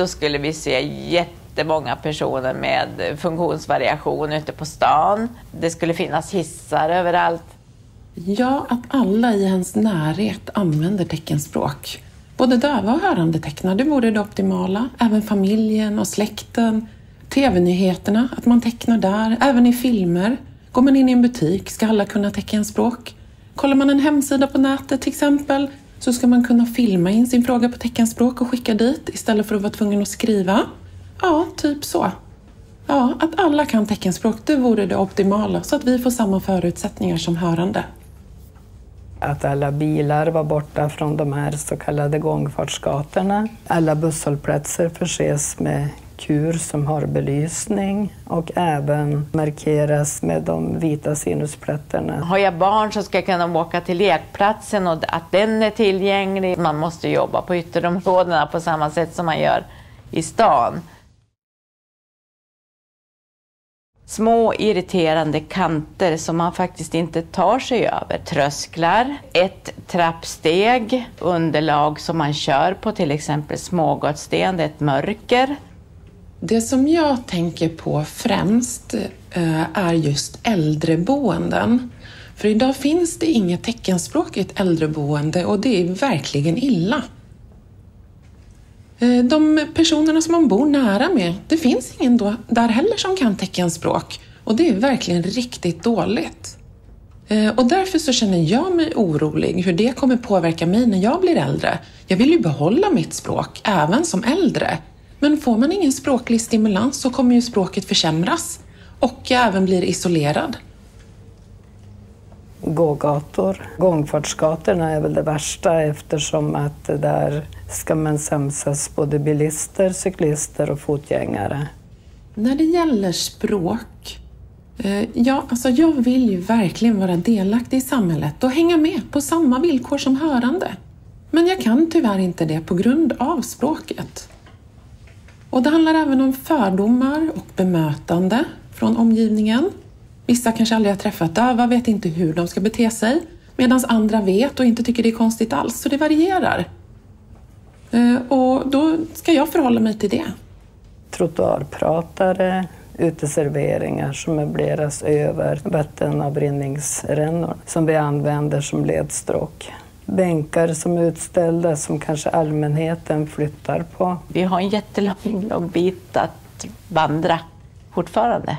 då skulle vi se jättemånga personer med funktionsvariation ute på stan. Det skulle finnas hissar överallt. Ja, att alla i ens närhet använder teckenspråk. Både döva och hörande tecknar, det vore det optimala. Även familjen och släkten. TV-nyheterna, att man tecknar där. Även i filmer. Går man in i en butik ska alla kunna teckenspråk. Kollar man en hemsida på nätet till exempel, så ska man kunna filma in sin fråga på teckenspråk och skicka dit istället för att vara tvungen att skriva. Ja, typ så. Ja, att alla kan teckenspråk, det vore det optimala så att vi får samma förutsättningar som hörande. Att alla bilar var borta från de här så kallade gångfartsgatorna. Alla busshållplatser förses med kur som har belysning och även markeras med de vita sinusplattorna. Har jag barn så ska jag kunna åka till lekplatsen och att den är tillgänglig. Man måste jobba på ytterområdena på samma sätt som man gör i stan. Små irriterande kanter som man faktiskt inte tar sig över. Trösklar, ett trappsteg, underlag som man kör på, till exempel smågatsten, ett mörker. Det som jag tänker på främst är just äldreboenden. För idag finns det inget teckenspråk i ett äldreboende och det är verkligen illa. De personerna som man bor nära med, det finns ingen där heller som kan teckenspråk. Och det är verkligen riktigt dåligt. Och därför så känner jag mig orolig hur det kommer påverka mig när jag blir äldre. Jag vill ju behålla mitt språk, även som äldre. Men får man ingen språklig stimulans så kommer ju språket försämras. Och även blir isolerad. Gågator. Gångfartsgatorna är väl det värsta eftersom att där ska man samsas både bilister, cyklister och fotgängare. När det gäller språk, jag vill ju verkligen vara delaktig i samhället och hänga med på samma villkor som hörande. Men jag kan tyvärr inte det på grund av språket. Och det handlar även om fördomar och bemötande från omgivningen. Vissa kanske aldrig har träffat döva, vet inte hur de ska bete sig. Medan andra vet och inte tycker det är konstigt alls, så det varierar. Och då ska jag förhålla mig till det. Trottoarpratare, uteserveringar som möbleras över vattenavrinningsrännor som vi använder som ledstråk. Bänkar som är utställda som kanske allmänheten flyttar på. Vi har en jättelång bit att vandra fortfarande.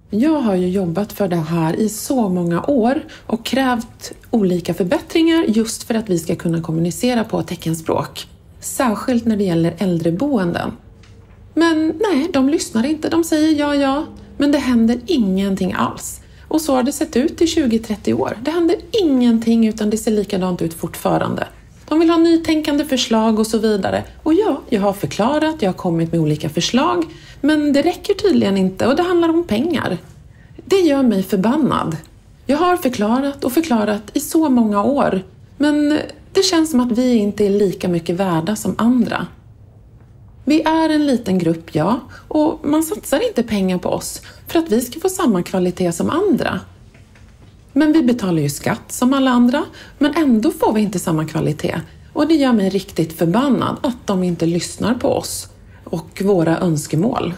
Jag har ju jobbat för det här i så många år och krävt olika förbättringar just för att vi ska kunna kommunicera på teckenspråk. Särskilt när det gäller äldreboenden. Men nej, de lyssnar inte. De säger ja, men det händer ingenting alls. Och så har det sett ut i 20-30 år. Det händer ingenting utan det ser likadant ut fortfarande. De vill ha nytänkande förslag och så vidare. Och ja, jag har förklarat, jag har kommit med olika förslag. Men det räcker tydligen inte och det handlar om pengar. Det gör mig förbannad. Jag har förklarat i så många år. Men det känns som att vi inte är lika mycket värda som andra. Vi är en liten grupp, ja. Och man satsar inte pengar på oss för att vi ska få samma kvalitet som andra. Men vi betalar ju skatt som alla andra, men ändå får vi inte samma kvalitet. Och det gör mig riktigt förbannad att de inte lyssnar på oss och våra önskemål.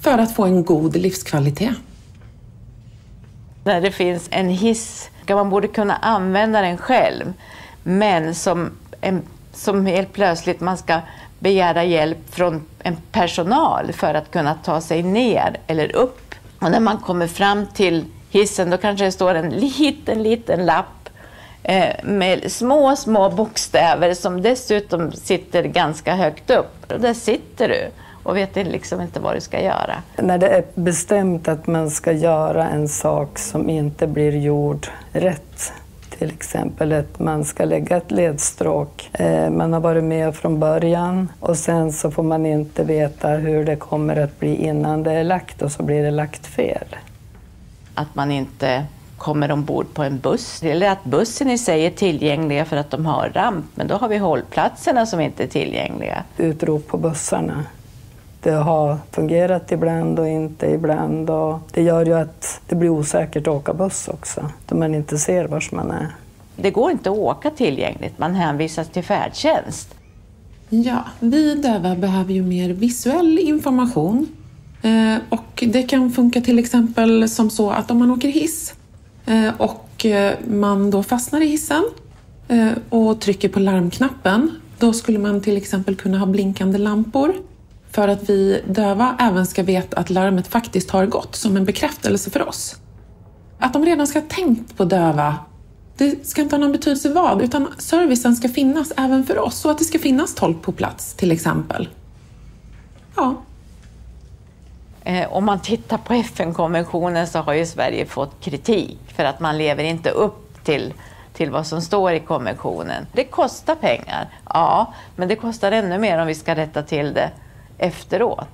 För att få en god livskvalitet. När det finns en hiss, man borde kunna använda den själv. Men som helt plötsligt man ska begära hjälp från en personal för att kunna ta sig ner eller upp. Och när man kommer fram till hissen då kanske det står en liten lapp med små bokstäver som dessutom sitter ganska högt upp. Och där sitter du och vet liksom inte vad du ska göra. När det är bestämt att man ska göra en sak som inte blir gjord rätt, till exempel att man ska lägga ett ledstråk. Man har varit med från början och sen så får man inte veta hur det kommer att bli innan det är lagt och så blir det lagt fel. Att man inte kommer ombord på en buss. Eller att bussen i sig är tillgängliga för att de har ramp. Men då har vi hållplatserna som inte är tillgängliga. Utrop på bussarna. Det har fungerat ibland och inte ibland. Och det gör ju att det blir osäkert att åka buss också. Då man inte ser var man är. Det går inte att åka tillgängligt, man hänvisas till färdtjänst. Ja, vi döva behöver ju mer visuell information. Och det kan funka till exempel som så att om man åker hiss och man då fastnar i hissen och trycker på larmknappen, då skulle man till exempel kunna ha blinkande lampor för att vi döva även ska veta att larmet faktiskt har gått, som en bekräftelse för oss. Att de redan ska ha tänkt på döva, det ska inte ha någon betydelse vad, utan servicen ska finnas även för oss och att det ska finnas tolk på plats till exempel. Ja. Om man tittar på FN-konventionen så har ju Sverige fått kritik för att man lever inte upp till vad som står i konventionen. Det kostar pengar, ja, men det kostar ännu mer om vi ska rätta till det efteråt.